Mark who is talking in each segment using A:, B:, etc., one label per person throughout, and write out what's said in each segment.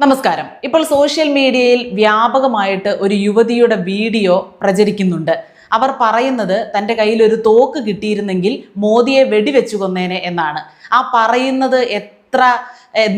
A: നമസ്കാരം. ഇപ്പോൾ സോഷ്യൽ മീഡിയയിൽ വ്യാപകമായിട്ട് ഒരു യുവതിയുടെ വീഡിയോ പ്രചരിക്കുന്നുണ്ട്. അവർ പറയുന്നത് തൻ്റെ കയ്യിൽ ഒരു തോക്ക് കിട്ടിയിരുന്നെങ്കിൽ മോദിയെ വെടിവെച്ചു കൊന്നേനെ എന്നാണ്. ആ പറയുന്നത് എത്ര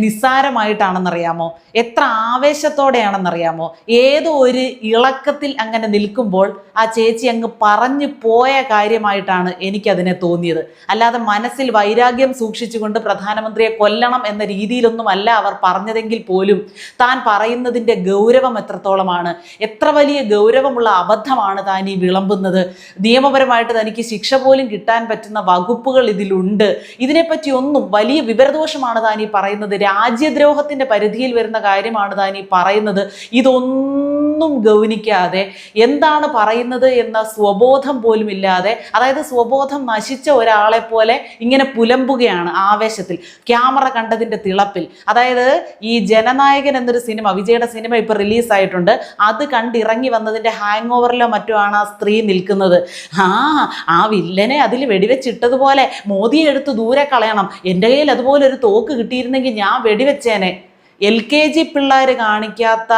A: നിസ്സാരമായിട്ടാണെന്നറിയാമോ, എത്ര ആവേശത്തോടെയാണെന്നറിയാമോ. ഏതോ ഒരു ഇളക്കത്തിൽ അങ്ങനെ നിൽക്കുമ്പോൾ ആ ചേച്ചി അങ്ങ് പറഞ്ഞു പോയ കാര്യമായിട്ടാണ് എനിക്കതിനെ തോന്നിയത്. അല്ലാതെ മനസ്സിൽ വൈരാഗ്യം സൂക്ഷിച്ചുകൊണ്ട് പ്രധാനമന്ത്രിയെ കൊല്ലണം എന്ന രീതിയിലൊന്നുമല്ല അവർ പറഞ്ഞതെങ്കിൽ പോലും താൻ പറയുന്നതിൻ്റെ ഗൗരവം എത്രത്തോളമാണ്, എത്ര വലിയ ഗൗരവമുള്ള അബദ്ധമാണ് താൻ ഈ വിളമ്പുന്നത്, നിയമപരമായിട്ട് തനിക്ക് ശിക്ഷ പോലും കിട്ടാൻ പറ്റുന്ന വകുപ്പുകൾ ഇതിലുണ്ട്, ഇതിനെപ്പറ്റി ഒന്നും വലിയ വിവരദോഷമാണ് താൻ ഈ പറയുന്നത്, രാജ്യദ്രോഹത്തിന്റെ പരിധിയിൽ വരുന്ന കാര്യമാണ് താൻ ഈ പറയുന്നത്. ഇതൊന്നും ഗൗനിക്കാതെ എന്താണ് പറയുന്നത് എന്ന സ്വബോധം പോലും ഇല്ലാതെ, അതായത് സ്വബോധം നശിച്ച ഒരാളെ പോലെ ഇങ്ങനെ പുലമ്പുകയാണ് ആവേശത്തിൽ, ക്യാമറ കണ്ടതിന്റെ തിളപ്പിൽ. അതായത് ഈ ജനനായകൻ എന്നൊരു സിനിമ, വിജയുടെ സിനിമ ഇപ്പൊ റിലീസായിട്ടുണ്ട്. അത് കണ്ടിറങ്ങി വന്നതിന്റെ ഹാങ് ഓവറിലോ മറ്റോ ആണ് ആ സ്ത്രീ നിൽക്കുന്നത്. ആ വില്ലനെ അതിൽ വെടിവെച്ചിട്ടതുപോലെ മോദിയെ എടുത്ത് ദൂരെ കളയണം, എൻ്റെ കയ്യിൽ അതുപോലെ ഒരു തോക്ക് കിട്ടിയിരുന്നെങ്കിൽ ഞാൻ വെടിവെച്ചേനെ. LKG പിള്ളേർ കാണിക്കാത്ത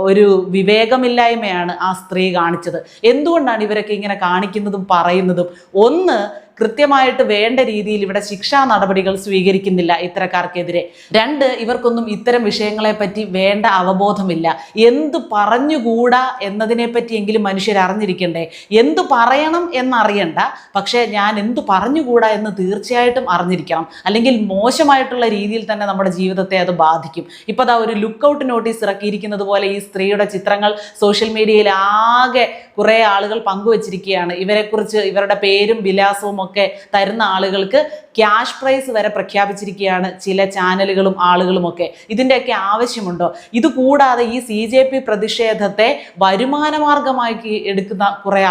A: ഒരു വിവേകമില്ലായ്മയാണ് ആ സ്ത്രീ കാണിച്ചത്. എന്തുകൊണ്ടാണ് ഇവരൊക്കെ ഇങ്ങനെ കാണിക്കുന്നതും പറയുന്നതും? ഒന്ന്, കൃത്യമായിട്ട് വേണ്ട രീതിയിൽ ഇവിടെ ശിക്ഷാ നടപടികൾ സ്വീകരിക്കുന്നില്ല ഇത്തരക്കാർക്കെതിരെ. രണ്ട്, ഇവർക്കൊന്നും ഇത്തരം വിഷയങ്ങളെ പറ്റി വേണ്ട അവബോധമില്ല. എന്തു പറഞ്ഞുകൂടാ എന്നതിനെ പറ്റിയെങ്കിലും മനുഷ്യർ അറിഞ്ഞിരിക്കണ്ടേ? എന്തു പറയണം എന്നറിയണ്ട, പക്ഷേ ഞാൻ എന്തു പറഞ്ഞുകൂടാ എന്ന് തീർച്ചയായിട്ടും അറിഞ്ഞിരിക്കണം. അല്ലെങ്കിൽ മോശമായിട്ടുള്ള രീതിയിൽ തന്നെ നമ്മുടെ ജീവിതത്തെ അത് ബാധിക്കും. ഇപ്പോൾ അതാ ഒരു ലുക്കൗട്ട് നോട്ടീസ് ഇറക്കിയിരിക്കുന്നത് പോലെ ഈ സ്ത്രീയുടെ ചിത്രങ്ങൾ സോഷ്യൽ മീഡിയയിൽ ആകെ കുറേ ആളുകൾ പങ്കുവച്ചിരിക്കുകയാണ്. ഇവരെക്കുറിച്ച്, ഇവരുടെ പേരും വിലാസവും ഒക്കെ തരുന്ന ആളുകൾക്ക് ക്യാഷ് പ്രൈസ് വരെ പ്രഖ്യാപിച്ചിരിക്കുകയാണ് ചില ചാനലുകളും ആളുകളുമൊക്കെ. ഇതിൻ്റെയൊക്കെ ആവശ്യമുണ്ടോ? ഇതുകൂടാതെ ഈ CJP പ്രതിഷേധത്തെ വരുമാനമാർഗമാക്കി എടുത്തിരിക്കുന്ന കുറേ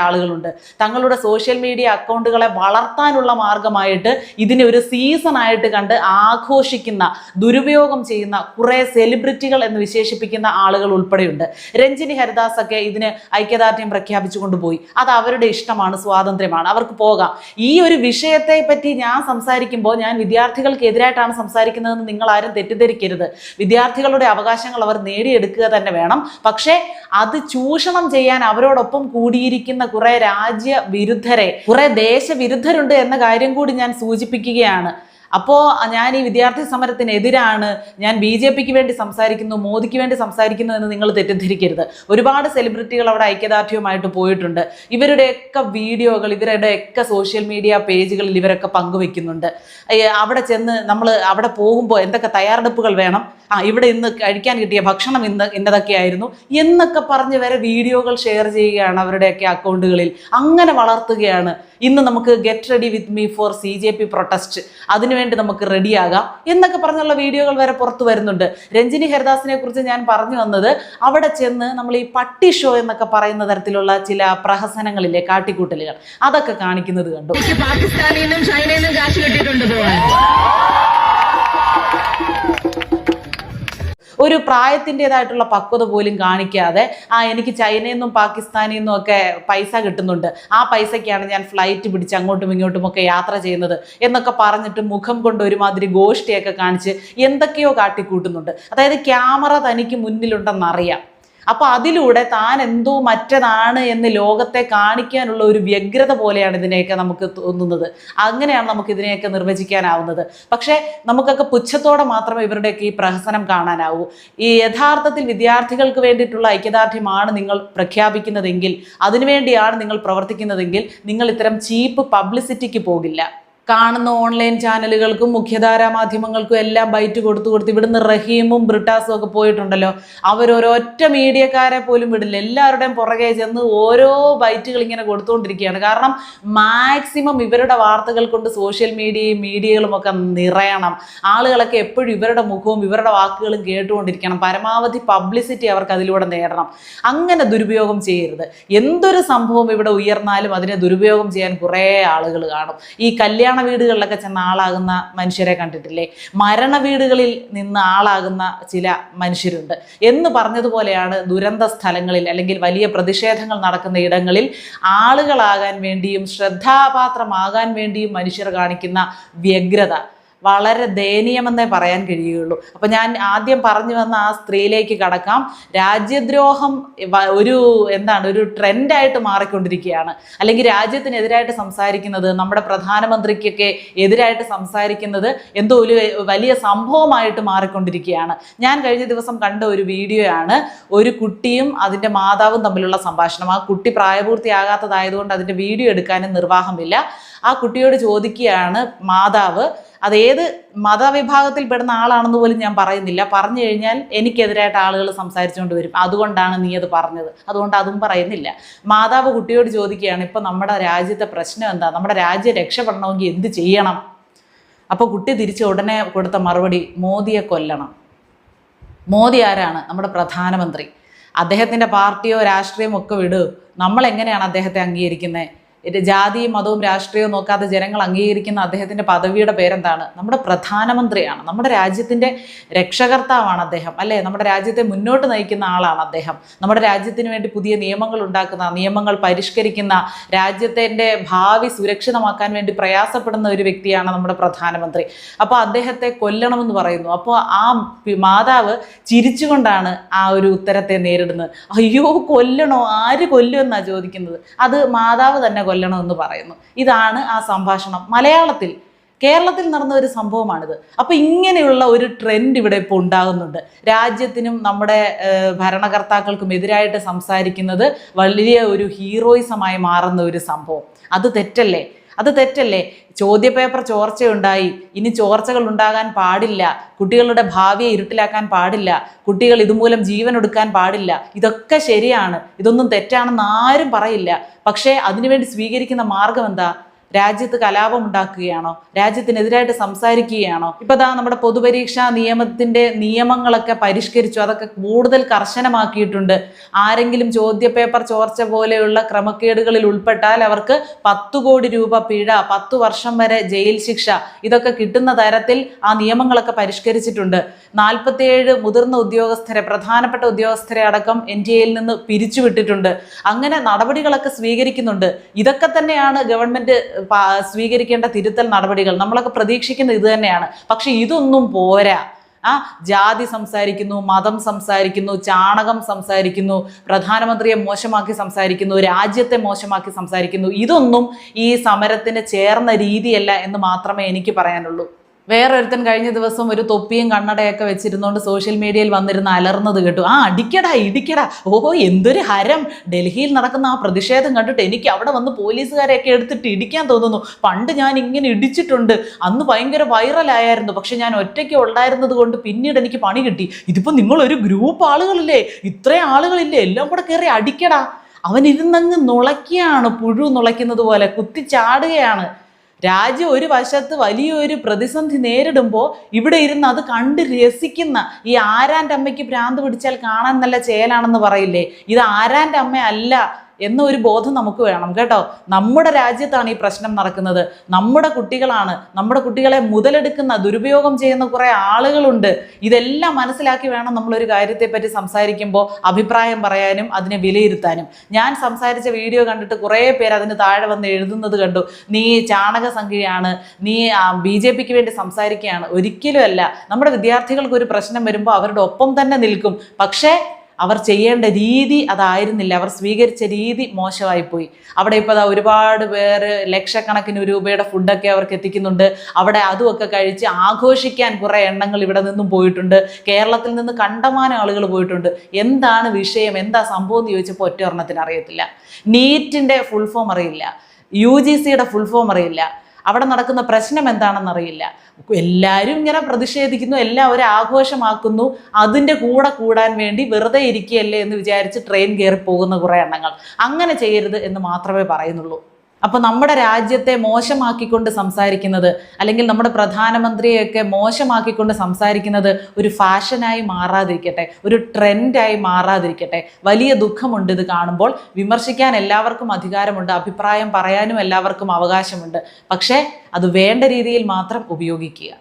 A: ആളുകളുണ്ട്. തങ്ങളുടെ സോഷ്യൽ മീഡിയ അക്കൗണ്ടുകളെ വളർത്താനുള്ള മാർഗമായിട്ട് ഇതിനെ ഒരു സീസണായിട്ട് കണ്ട് ആഘോഷിക്കുന്ന, ദുരുപയോഗം ചെയ്യുന്ന കുറേ സെലിബ്രിറ്റികൾ എന്ന് വിശേഷിപ്പിക്കുന്ന ആളുകൾ ഉൾപ്പെടെയുണ്ട്. രഞ്ജിനി ഹരിദാസ് ഒക്കെ ഇതിന് ഐക്യദാർഢ്യം പ്രഖ്യാപിച്ചു കൊണ്ടുപോയി. അത് അവരുടെ ഇഷ്ടമാണ്, സ്വാതന്ത്ര്യമാണ്, അവർക്ക് പോകാം. ഈ ഒരു വിഷയത്തെ പറ്റി ഞാൻ സംസാരിക്കുമ്പോൾ ഞാൻ വിദ്യാർത്ഥികൾക്കെതിരായിട്ടാണ് സംസാരിക്കുന്നതെന്ന് നിങ്ങൾ ആരും തെറ്റിദ്ധരിക്കരുത്. വിദ്യാർത്ഥികളുടെ അവകാശങ്ങൾ അവർ നേടിയെടുക്കുക തന്നെ വേണം. പക്ഷേ അത് ചൂഷണം ചെയ്യാൻ അവരോടൊപ്പം കൂടിയിരിക്കുന്ന കുറെ രാജ്യവിരുദ്ധരെ, കുറെ ദേശവിരുദ്ധരുണ്ട് എന്ന കാര്യം കൂടി ഞാൻ സൂചിപ്പിക്കുകയാണ്. അപ്പോൾ ഞാൻ ഈ വിദ്യാർത്ഥി സമരത്തിനെതിരാണ്, ഞാൻ BJPക്ക് വേണ്ടി സംസാരിക്കുന്നു, മോദിക്ക് വേണ്ടി സംസാരിക്കുന്നു എന്ന് നിങ്ങൾ തെറ്റിദ്ധരിക്കരുത്. ഒരുപാട് സെലിബ്രിറ്റികൾ അവിടെ ഐക്യദാർഢ്യവുമായിട്ട് പോയിട്ടുണ്ട്. ഇവരുടെയൊക്കെ വീഡിയോകൾ, ഇവരുടെയൊക്കെ സോഷ്യൽ മീഡിയ പേജുകളിൽ ഇവരൊക്കെ പങ്കുവെക്കുന്നുണ്ട്. അവിടെ ചെന്ന് നമ്മൾ അവിടെ പോകുമ്പോൾ എന്തൊക്കെ തയ്യാറെടുപ്പുകൾ വേണം, ഇവിടെ ഇന്ന് കഴിക്കാൻ കിട്ടിയ ഭക്ഷണം ഇന്നതൊക്കെയായിരുന്നു എന്നൊക്കെ പറഞ്ഞ് വരെ വീഡിയോകൾ ഷെയർ ചെയ്യുകയാണ് അവരുടെയൊക്കെ അക്കൗണ്ടുകളിൽ. അങ്ങനെ വളർത്തുകയാണ്. ഇന്ന് നമുക്ക് get ready with me for CJP protest, അതിനുവേണ്ടി നമുക്ക് റെഡിയാകാം എന്നൊക്കെ പറഞ്ഞുള്ള വീഡിയോകൾ വരെ പുറത്തു വരുന്നുണ്ട്. രഞ്ജിനി ഹരിദാസിനെ കുറിച്ച് ഞാൻ പറഞ്ഞു വന്നത്, അവിടെ ചെന്ന് നമ്മൾ ഈ പട്ടി ഷോ എന്നൊക്കെ പറയുന്ന തരത്തിലുള്ള ചില പ്രഹസനങ്ങളിലെ കാട്ടിക്കൂട്ടലുകൾ അതൊക്കെ കാണിക്കുന്നത് കണ്ടു.
B: പാകിസ്ഥാനിൽ നിന്നും ചൈനയിൽ നിന്നും കാശ് കിട്ടിയിട്ടുണ്ട് പോകാൻ.
A: ഒരു പ്രായത്തിൻ്റെതായിട്ടുള്ള പക്വത പോലും കാണിക്കാതെ എനിക്ക് ചൈനയിൽ നിന്നും പാകിസ്ഥാനിൽ നിന്നും ഒക്കെ പൈസ കിട്ടുന്നുണ്ട്, ആ പൈസയ്ക്കാണ് ഞാൻ ഫ്ലൈറ്റ് പിടിച്ച് അങ്ങോട്ടും ഇങ്ങോട്ടും ഒക്കെ യാത്ര ചെയ്യുന്നത് എന്നൊക്കെ പറഞ്ഞിട്ട് മുഖം കൊണ്ട് ഒരുമാതിരി ഗോഷ്ടിയൊക്കെ കാണിച്ച് എന്തൊക്കെയോ കാട്ടിക്കൂട്ടുന്നുണ്ട്. അതായത് ക്യാമറ തനിക്ക് മുന്നിലുണ്ടെന്നറിയാം. അപ്പോൾ അതിലൂടെ താൻ എന്തോ മറ്റതാണ് എന്ന് ലോകത്തെ കാണിക്കാനുള്ള ഒരു വ്യഗ്രത പോലെയാണ് ഇതിനെയൊക്കെ നമുക്ക് തോന്നുന്നത്. അങ്ങനെയാണ് നമുക്ക് ഇതിനെയൊക്കെ നിർവചിക്കാനാവുന്നത്. പക്ഷേ നമുക്കൊക്കെ പുച്ഛത്തോടെ മാത്രമേ ഇവരുടെയൊക്കെ ഈ പ്രഹസനം കാണാനാവൂ. ഈ യഥാർത്ഥത്തിൽ വിദ്യാർത്ഥികൾക്ക് വേണ്ടിയിട്ടുള്ള ഐക്യദാർഢ്യമാണ് നിങ്ങൾ പ്രഖ്യാപിക്കുന്നതെങ്കിൽ, അതിനുവേണ്ടിയാണ് നിങ്ങൾ പ്രവർത്തിക്കുന്നതെങ്കിൽ നിങ്ങൾ ഇത്തരം ചീപ്പ് പബ്ലിസിറ്റിക്ക് പോകില്ല. കാണുന്ന ഓൺലൈൻ ചാനലുകൾക്കും മുഖ്യധാരാ മാധ്യമങ്ങൾക്കും എല്ലാം ബൈറ്റ് കൊടുത്ത് ഇവിടുന്ന് റഹീമും ബ്രിട്ടാസും ഒക്കെ പോയിട്ടുണ്ടല്ലോ, അവരൊരൊറ്റ മീഡിയക്കാരെ പോലും വിടില്ല. എല്ലാവരുടെയും പുറകെ ചെന്ന് ഓരോ ബൈറ്റുകൾ ഇങ്ങനെ കൊടുത്തുകൊണ്ടിരിക്കുകയാണ്. കാരണം മാക്സിമം ഇവരുടെ വാർത്തകൾ കൊണ്ട് സോഷ്യൽ മീഡിയകളും ഒക്കെ നിറയണം. ആളുകളൊക്കെ എപ്പോഴും ഇവരുടെ മുഖവും ഇവരുടെ വാക്കുകളും കേട്ടുകൊണ്ടിരിക്കണം. പരമാവധി പബ്ലിസിറ്റി അവർക്ക് അതിലൂടെ നേടണം. അങ്ങനെ ദുരുപയോഗം ചെയ്യരുത്. എന്തൊരു സംഭവം ഇവിടെ ഉയർന്നാലും അതിനെ ദുരുപയോഗം ചെയ്യാൻ കുറേ ആളുകൾ കാണും. ഈ കല്യാണ വീടുകളിലൊക്കെ ചെന്ന് ആളാകുന്ന മനുഷ്യരെ കണ്ടിട്ടില്ലേ? മരണ വീടുകളിൽ നിന്ന് ആളാകുന്ന ചില മനുഷ്യരുണ്ട് എന്ന് പറഞ്ഞതുപോലെയാണ് ദുരന്ത സ്ഥലങ്ങളിൽ അല്ലെങ്കിൽ വലിയ പ്രതിഷേധങ്ങൾ നടക്കുന്ന ഇടങ്ങളിൽ ആളുകളാകാൻ വേണ്ടിയും ശ്രദ്ധാപാത്രമാകാൻ വേണ്ടിയും മനുഷ്യർ കാണിക്കുന്ന വ്യഗ്രത വളരെ ദയനീയമെന്നേ പറയാൻ കഴിയുള്ളൂ. അപ്പം ഞാൻ ആദ്യം പറഞ്ഞു വന്ന ആ സ്ത്രീയിലേക്ക് കടക്കാം. രാജ്യദ്രോഹം ഒരു ട്രെൻഡായിട്ട് മാറിക്കൊണ്ടിരിക്കുകയാണ്. അല്ലെങ്കിൽ രാജ്യത്തിനെതിരായിട്ട് സംസാരിക്കുന്നത്, നമ്മുടെ പ്രധാനമന്ത്രിക്കൊക്കെ എതിരായിട്ട് സംസാരിക്കുന്നത് എന്തോ ഒരു വലിയ സംഭവമായിട്ട് മാറിക്കൊണ്ടിരിക്കുകയാണ്. ഞാൻ കഴിഞ്ഞ ദിവസം കണ്ട ഒരു വീഡിയോ ആണ്. ഒരു കുട്ടിയും അതിൻ്റെ മാതാവും തമ്മിലുള്ള സംഭാഷണം. ആ കുട്ടി പ്രായപൂർത്തിയാകാത്തതായതുകൊണ്ട് അതിൻ്റെ വീഡിയോ എടുക്കാനും നിർവാഹമില്ല. ആ കുട്ടിയോട് ചോദിക്കുകയാണ് മാതാവ്, അതേത് മതവിഭാഗത്തിൽ പെടുന്ന ആളാണെന്ന് പോലും ഞാൻ പറയുന്നില്ല, പറഞ്ഞു കഴിഞ്ഞാൽ എനിക്കെതിരായിട്ട് ആളുകൾ സംസാരിച്ചുകൊണ്ട് വരും, അതുകൊണ്ടാണ് നീ അത് പറഞ്ഞത്, അതുകൊണ്ട് അതും പറയുന്നില്ല. മാതാവ് കുട്ടിയോട് ചോദിക്കുകയാണ്, ഇപ്പം നമ്മുടെ രാജ്യത്തെ പ്രശ്നം എന്താ, നമ്മുടെ രാജ്യം രക്ഷപ്പെടണമെങ്കിൽ എന്ത് ചെയ്യണം? അപ്പോൾ കുട്ടി തിരിച്ച് ഉടനെ കൊടുത്ത മറുപടി, മോദിയെ കൊല്ലണം. മോദി ആരാണ്? നമ്മുടെ പ്രധാനമന്ത്രി. അദ്ദേഹത്തിൻ്റെ പാർട്ടിയോ രാഷ്ട്രീയമോ ഒക്കെ വിട്, നമ്മളെങ്ങനെയാണ് അദ്ദേഹത്തെ അംഗീകരിക്കുന്നത്? ജാതിയും മതവും രാഷ്ട്രീയവും നോക്കാതെ ജനങ്ങൾ അംഗീകരിക്കുന്ന അദ്ദേഹത്തിൻ്റെ പദവിയുടെ പേരെന്താണ്? നമ്മുടെ പ്രധാനമന്ത്രിയാണ്. നമ്മുടെ രാജ്യത്തിൻ്റെ രക്ഷകർത്താവാണ് അദ്ദേഹം, അല്ലേ? നമ്മുടെ രാജ്യത്തെ മുന്നോട്ട് നയിക്കുന്ന ആളാണ് അദ്ദേഹം. നമ്മുടെ രാജ്യത്തിന് വേണ്ടി പുതിയ നിയമങ്ങൾ ഉണ്ടാക്കുന്ന, നിയമങ്ങൾ പരിഷ്കരിക്കുന്ന, രാജ്യത്തിൻ്റെ ഭാവി സുരക്ഷിതമാക്കാൻ വേണ്ടി പ്രയാസപ്പെടുന്ന ഒരു വ്യക്തിയാണ് നമ്മുടെ പ്രധാനമന്ത്രി. അപ്പോൾ അദ്ദേഹത്തെ കൊല്ലണമെന്ന് പറയുന്നു. അപ്പോൾ ആ മാതാവ് ചിരിച്ചുകൊണ്ടാണ് ആ ഒരു ഉത്തരത്തെ നേരിടുന്നത്. അയ്യോ കൊല്ലണോ? ആര് കൊല്ലുമെന്നാണ് ചോദിക്കുന്നത്. അത് മാതാവ് തന്നെ കൊല്ലണമെന്ന് പറയുന്നു. ഇതാണ് ആ സംഭാഷണം. കേരളത്തിൽ നടന്ന ഒരു സംഭവമാണിത്. അപ്പോൾ ഇങ്ങനെയുള്ള ഒരു ട്രെൻഡ് ഇവിടെ ഇപ്പോൾ ഉണ്ടാകുന്നുണ്ട്. രാജ്യത്തിനും നമ്മുടെ ഭരണകർത്താക്കൾക്കും എതിരായിട്ട് സംസാരിക്കുന്നത് വലിയ ഒരു ഹീറോയിസമായി മാറുന്ന ഒരു സംഭവം. അത് തെറ്റല്ലേ? ചോദ്യപേപ്പർ ചോർച്ചയുണ്ടായി, ഇനി ചോർച്ചകൾ ഉണ്ടാകാൻ പാടില്ല, കുട്ടികളുടെ ഭാവിയെ ഇരുട്ടിലാക്കാൻ പാടില്ല, കുട്ടികൾ ഇതുമൂലം ജീവൻ എടുക്കാൻ പാടില്ല, ഇതൊക്കെ ശരിയാണ്, ഇതൊന്നും തെറ്റാണെന്ന് ആരും പറയില്ല. പക്ഷേ അതിനുവേണ്ടി സ്വീകരിക്കുന്ന മാർഗം എന്താ? രാജ്യത്ത് കലാപം ഉണ്ടാക്കുകയാണോ? രാജ്യത്തിനെതിരായിട്ട് സംസാരിക്കുകയാണോ? ഇപ്പൊ ദാ നമ്മുടെ പൊതുപരീക്ഷാ നിയമത്തിന്റെ നിയമങ്ങളൊക്കെ പരിഷ്കരിച്ചു, അതൊക്കെ കൂടുതൽ കർശനമാക്കിയിട്ടുണ്ട്. ആരെങ്കിലും ചോദ്യപേപ്പർ ചോർച്ച പോലെയുള്ള ക്രമക്കേടുകളിൽ ഉൾപ്പെട്ടാൽ അവർക്ക് 10 കോടി രൂപ പിഴ, 10 വർഷം വരെ ജയിൽ ശിക്ഷ, ഇതൊക്കെ കിട്ടുന്ന തരത്തിൽ ആ നിയമങ്ങളൊക്കെ പരിഷ്കരിച്ചിട്ടുണ്ട്. 47 മുതിർന്ന ഉദ്യോഗസ്ഥരെ, പ്രധാനപ്പെട്ട ഉദ്യോഗസ്ഥരെ അടക്കം NDAയിൽ നിന്ന് പിരിച്ചുവിട്ടിട്ടുണ്ട്. അങ്ങനെ നടപടികളൊക്കെ സ്വീകരിക്കുന്നുണ്ട്. ഇതൊക്കെ തന്നെയാണ് ഗവൺമെന്റ് സ്വീകരിക്കേണ്ട തിരുത്തൽ നടപടികൾ. നമ്മളൊക്കെ പ്രതീക്ഷിക്കുന്നത് ഇത് തന്നെയാണ്. പക്ഷെ ഇതൊന്നും പോരാ. ജാതി സംസാരിക്കുന്നു, മതം സംസാരിക്കുന്നു, ചാണകം സംസാരിക്കുന്നു, പ്രധാനമന്ത്രിയെ മോശമാക്കി സംസാരിക്കുന്നു, രാജ്യത്തെ മോശമാക്കി സംസാരിക്കുന്നു. ഇതൊന്നും ഈ സമരത്തിന് ചേർന്ന രീതിയല്ല എന്ന് മാത്രമേ എനിക്ക് പറയാനുള്ളൂ. വേറൊരുത്തൻ കഴിഞ്ഞ ദിവസം ഒരു തൊപ്പിയും കണ്ണടയൊക്കെ വെച്ചിരുന്നോണ്ട് സോഷ്യൽ മീഡിയയിൽ വന്നിരുന്ന് അലർന്നത് കേട്ടു. ഇടിക്കടാ, ഓഹോ എന്തൊരു ഹരം! ഡൽഹിയിൽ നടക്കുന്ന ആ പ്രതിഷേധം കണ്ടിട്ട് എനിക്ക് അവിടെ വന്ന് പോലീസുകാരെയൊക്കെ എടുത്തിട്ട് ഇടിക്കാൻ തോന്നുന്നു. പണ്ട് ഞാൻ ഇങ്ങനെ ഇടിച്ചിട്ടുണ്ട്, അന്ന് ഭയങ്കര വൈറലായിരുന്നു. പക്ഷെ ഞാൻ ഒറ്റയ്ക്ക് ഉണ്ടായിരുന്നത് കൊണ്ട് പിന്നീട് എനിക്ക് പണി കിട്ടി. ഇതിപ്പോൾ നിങ്ങളൊരു ഗ്രൂപ്പ് ആളുകളില്ലേ, ഇത്രയും ആളുകളില്ലേ, എല്ലാം കൂടെ കയറി അടിക്കടാ. അവൻ ഇരുന്നങ്ങ് നുളയ്ക്കുകയാണ്, പുഴു നുളയ്ക്കുന്നത് പോലെ കുത്തിച്ചാടുകയാണ്. രാജ്യം ഒരു വശത്ത് വലിയൊരു പ്രതിസന്ധി നേരിടുമ്പോൾ ഇവിടെ ഇരുന്ന് അത് കണ്ട് രസിക്കുന്ന ഈ ആരാൻ്റെ അമ്മയ്ക്ക് ഭ്രാന്ത് പിടിച്ചാൽ കാണാൻ നല്ല ചേലാണെന്ന് പറയില്ലേ, ഇത് ആരാൻ്റെ അമ്മയല്ല എന്നൊരു ബോധം നമുക്ക് വേണം കേട്ടോ. നമ്മുടെ രാജ്യത്താണ് ഈ പ്രശ്നം നടക്കുന്നത്. നമ്മുടെ കുട്ടികളാണ്, നമ്മുടെ കുട്ടികളെ മുതലെടുക്കുന്ന, ദുരുപയോഗം ചെയ്യുന്ന കുറേ ആളുകളുണ്ട്. ഇതെല്ലാം മനസ്സിലാക്കി വേണം നമ്മളൊരു കാര്യത്തെപ്പറ്റി സംസാരിക്കുമ്പോൾ അഭിപ്രായം പറയാനും അതിനെ വിലയിരുത്താനും. ഞാൻ സംസാരിച്ച വീഡിയോ കണ്ടിട്ട് കുറേ പേര് അതിന് താഴെ വന്ന് എഴുതുന്നത് കണ്ടു, നീ ചാണക സംഖ്യയാണ്, നീ BJPക്ക് വേണ്ടി സംസാരിക്കുകയാണ്. ഒരിക്കലും അല്ല. നമ്മുടെ വിദ്യാർത്ഥികൾക്ക് ഒരു പ്രശ്നം വരുമ്പോൾ അവരുടെ ഒപ്പം തന്നെ നിൽക്കും. പക്ഷേ അവർ ചെയ്യേണ്ട രീതി അതായിരുന്നില്ല, അവർ സ്വീകരിച്ച രീതി മോശമായിപ്പോയി. അവിടെ ഇപ്പോൾ ഒരുപാട് പേര് ലക്ഷക്കണക്കിന് രൂപയുടെ ഫുഡൊക്കെ അവർക്ക് എത്തിക്കുന്നുണ്ട്. അവിടെ അതുമൊക്കെ കഴിച്ച് ആഘോഷിക്കാൻ കുറേ എണ്ണങ്ങൾ ഇവിടെ നിന്നും പോയിട്ടുണ്ട്. കേരളത്തിൽ നിന്ന് കണ്ടമാനം ആളുകൾ പോയിട്ടുണ്ട്. എന്താണ് വിഷയം, എന്താ സംഭവം എന്ന് ചോദിച്ചപ്പോൾ ഒറ്റ ഒരെണ്ണത്തിന് അറിയത്തില്ല. നീറ്റിൻ്റെ ഫുൾ ഫോം അറിയില്ല, UGCയുടെ ഫുൾ ഫോം അറിയില്ല, അവിടെ നടക്കുന്ന പ്രശ്നം എന്താണെന്നറിയില്ല. എല്ലാവരും ഇങ്ങനെ പ്രതിഷേധിക്കുന്നു, എല്ലാവരും ആഘോഷമാക്കുന്നു. അതിൻ്റെ കൂടെ കൂടാൻ വേണ്ടി വെറുതെ ഇരിക്കുകയല്ലേ എന്ന് വിചാരിച്ച് ട്രെയിൻ കയറി പോകുന്ന കുറേ എണ്ണങ്ങൾ. അങ്ങനെ ചെയ്യരുത് എന്ന് മാത്രമേ പറയുന്നുള്ളൂ. അപ്പോൾ നമ്മുടെ രാജ്യത്തെ മോശമാക്കിക്കൊണ്ട് സംസാരിക്കുന്നത്, അല്ലെങ്കിൽ നമ്മുടെ പ്രധാനമന്ത്രിയെയൊക്കെ മോശമാക്കിക്കൊണ്ട് സംസാരിക്കുന്നത് ഒരു ഫാഷനായി മാറാതിരിക്കട്ടെ, ഒരു ട്രെൻഡായി മാറാതിരിക്കട്ടെ. വലിയ ദുഃഖമുണ്ട് ഇത് കാണുമ്പോൾ. വിമർശിക്കാൻ എല്ലാവർക്കും അധികാരമുണ്ട്, അഭിപ്രായം പറയാനും എല്ലാവർക്കും അവകാശമുണ്ട്. പക്ഷേ അത് വേണ്ട രീതിയിൽ മാത്രം ഉപയോഗിക്കുക.